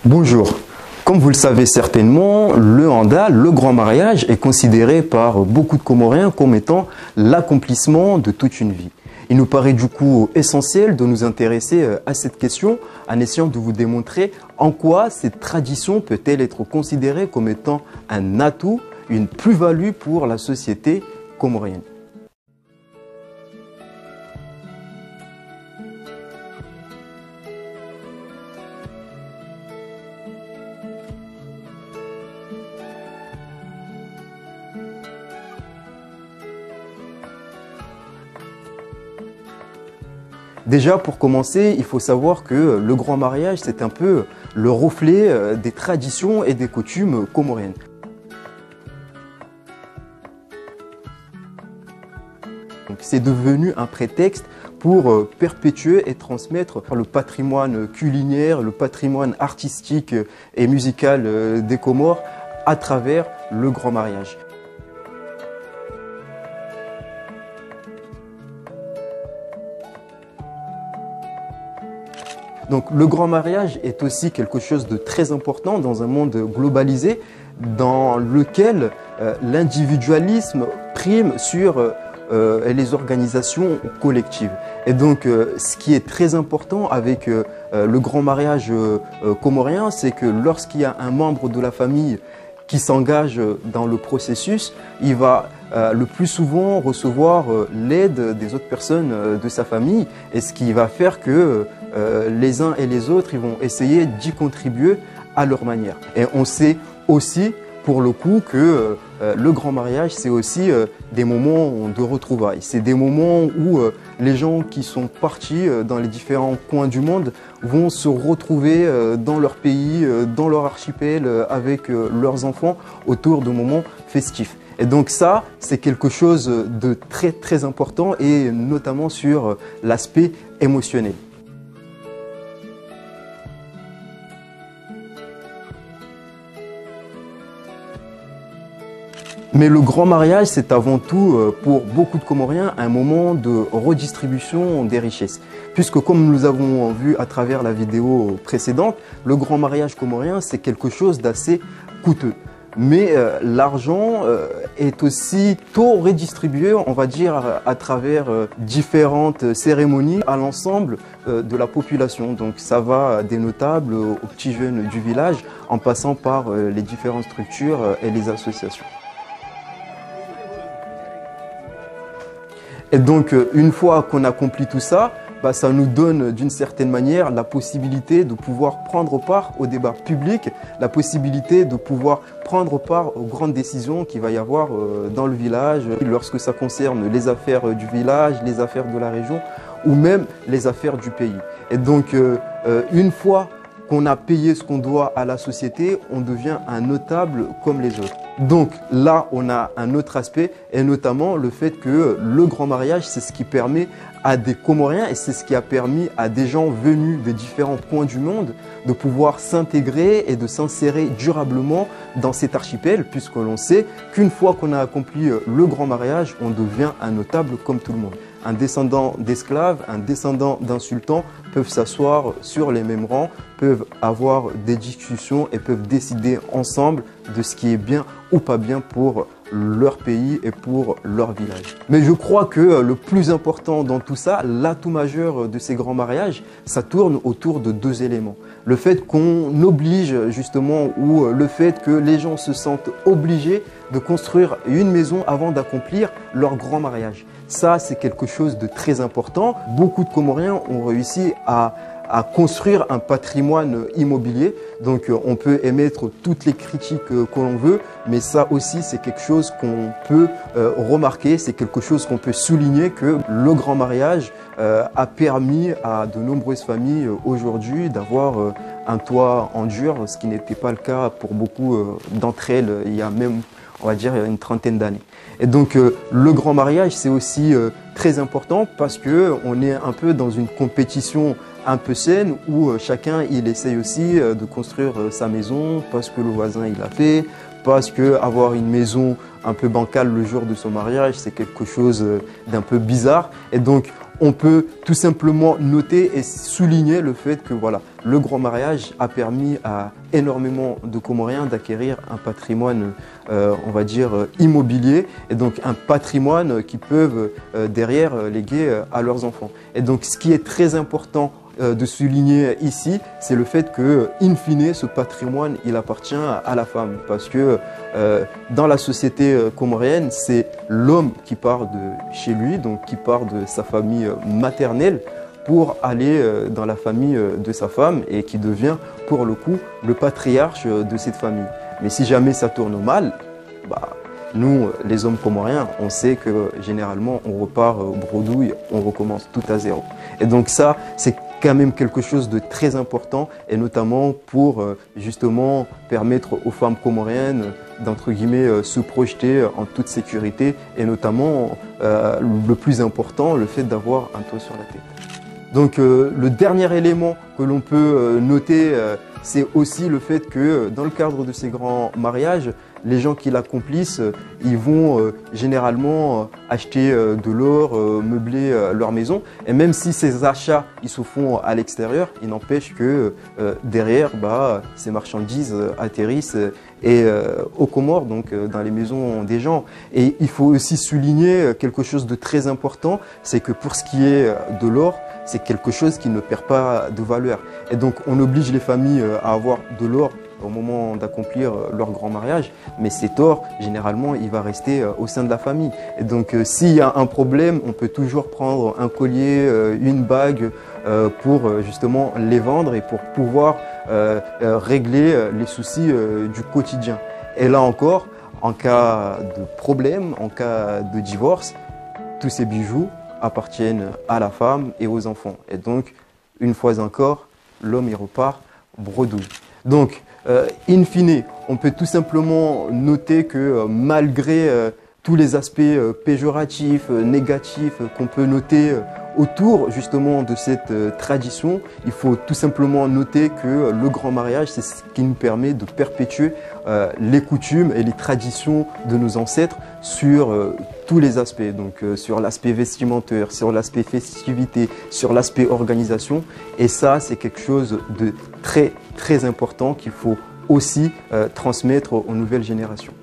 Bonjour. Comme vous le savez certainement, le handa, le grand mariage, est considéré par beaucoup de Comoriens comme étant l'accomplissement de toute une vie. Il nous paraît du coup essentiel de nous intéresser à cette question en essayant de vous démontrer en quoi cette tradition peut-elle être considérée comme étant un atout, une plus-value pour la société comorienne. Déjà, pour commencer, il faut savoir que le grand mariage, c'est un peu le reflet des traditions et des coutumes comoriennes. C'est devenu un prétexte pour perpétuer et transmettre le patrimoine culinaire, le patrimoine artistique et musical des Comores à travers le grand mariage. Donc le grand mariage est aussi quelque chose de très important dans un monde globalisé dans lequel l'individualisme prime sur les organisations collectives. Et donc ce qui est très important avec le grand mariage comorien, c'est que lorsqu'il y a un membre de la famille qui s'engage dans le processus, il va le plus souvent recevoir l'aide des autres personnes de sa famille, et ce qui va faire que les uns et les autres ils vont essayer d'y contribuer à leur manière. Et on sait aussi pour le coup que le grand mariage, c'est aussi des moments de retrouvailles. C'est des moments où les gens qui sont partis dans les différents coins du monde vont se retrouver dans leur pays, dans leur archipel, avec leurs enfants autour de moments festifs. Et donc ça, c'est quelque chose de très important, et notamment sur l'aspect émotionnel. Mais le grand mariage, c'est avant tout, pour beaucoup de Comoriens, un moment de redistribution des richesses. Puisque comme nous avons vu à travers la vidéo précédente, le grand mariage comorien, c'est quelque chose d'assez coûteux. Mais l'argent est aussi tôt redistribué, on va dire, à travers différentes cérémonies à l'ensemble de la population. Donc ça va des notables aux petits jeunes du village, en passant par les différentes structures et les associations. Et donc, une fois qu'on accomplit tout ça, ça nous donne d'une certaine manière la possibilité de pouvoir prendre part au débat public, la possibilité de pouvoir prendre part aux grandes décisions qu'il va y avoir dans le village, lorsque ça concerne les affaires du village, les affaires de la région ou même les affaires du pays. Et donc, une fois qu'on a payé ce qu'on doit à la société, on devient un notable comme les autres. Donc là, on a un autre aspect, et notamment le fait que le grand mariage, c'est ce qui permet à des Comoriens, et c'est ce qui a permis à des gens venus de différents coins du monde de pouvoir s'intégrer et de s'insérer durablement dans cet archipel, puisque l'on sait qu'une fois qu'on a accompli le grand mariage, on devient un notable comme tout le monde. Un descendant d'esclaves, un descendant d'un sultan peuvent s'asseoir sur les mêmes rangs, peuvent avoir des discussions et peuvent décider ensemble de ce qui est bien ou pas bien pour leur pays et pour leur village. Mais je crois que le plus important dans tout ça, l'atout majeur de ces grands mariages, ça tourne autour de deux éléments. Le fait qu'on oblige justement, ou le fait que les gens se sentent obligés de construire une maison avant d'accomplir leur grand mariage. Ça, c'est quelque chose de très important. Beaucoup de Comoriens ont réussi à construire un patrimoine immobilier. Donc on peut émettre toutes les critiques que l'on veut, mais ça aussi c'est quelque chose qu'on peut remarquer, c'est quelque chose qu'on peut souligner, que le grand mariage a permis à de nombreuses familles aujourd'hui d'avoir un toit en dur, ce qui n'était pas le cas pour beaucoup d'entre elles il y a même, on va dire, une trentaine d'années. Et donc le grand mariage, c'est aussi très important parce qu'on est un peu dans une compétition un peu saine où chacun il essaye aussi de construire sa maison parce que le voisin il l'a fait, parce que avoir une maison un peu bancale le jour de son mariage, c'est quelque chose d'un peu bizarre. Et donc, on peut tout simplement noter et souligner le fait que voilà, le grand mariage a permis à énormément de Comoriens d'acquérir un patrimoine, on va dire, immobilier, et donc un patrimoine qu'ils peuvent derrière léguer à leurs enfants. Et donc, ce qui est très important de souligner ici, c'est le fait que, in fine, ce patrimoine, il appartient à la femme. Parce que dans la société comorienne, c'est l'homme qui part de chez lui, donc qui part de sa famille maternelle, pour aller dans la famille de sa femme et qui devient, pour le coup, le patriarche de cette famille. Mais si jamais ça tourne mal, bah, nous, les hommes comoriens, on sait que généralement, on repart bredouille, on recommence tout à zéro. Et donc ça, c'est quand même quelque chose de très important, et notamment pour justement permettre aux femmes comoriennes d'entre guillemets se projeter en toute sécurité, et notamment le plus important, le fait d'avoir un toit sur la tête. Donc le dernier élément que l'on peut noter, c'est aussi le fait que dans le cadre de ces grands mariages, les gens qui l'accomplissent, ils vont généralement acheter de l'or, meubler leur maison. Et même si ces achats ils se font à l'extérieur, il n'empêche que derrière, ces marchandises atterrissent aux Comores, donc dans les maisons des gens. Et il faut aussi souligner quelque chose de très important, c'est que pour ce qui est de l'or, c'est quelque chose qui ne perd pas de valeur. Et donc on oblige les familles à avoir de l'or au moment d'accomplir leur grand mariage, mais cet or, généralement, il va rester au sein de la famille. Et donc, s'il y a un problème, on peut toujours prendre un collier, une bague pour justement les vendre et pour pouvoir régler les soucis du quotidien. Et là encore, en cas de problème, en cas de divorce, tous ces bijoux appartiennent à la femme et aux enfants. Et donc, une fois encore, l'homme y repart bredouille. Donc, in fine, on peut tout simplement noter que malgré tous les aspects péjoratifs, négatifs qu'on peut noter autour justement de cette tradition, il faut tout simplement noter que le grand mariage, c'est ce qui nous permet de perpétuer les coutumes et les traditions de nos ancêtres sur tous les aspects, donc sur l'aspect vestimentaire, sur l'aspect festivité, sur l'aspect organisation. Et ça, c'est quelque chose de très important qu'il faut aussi transmettre aux nouvelles générations.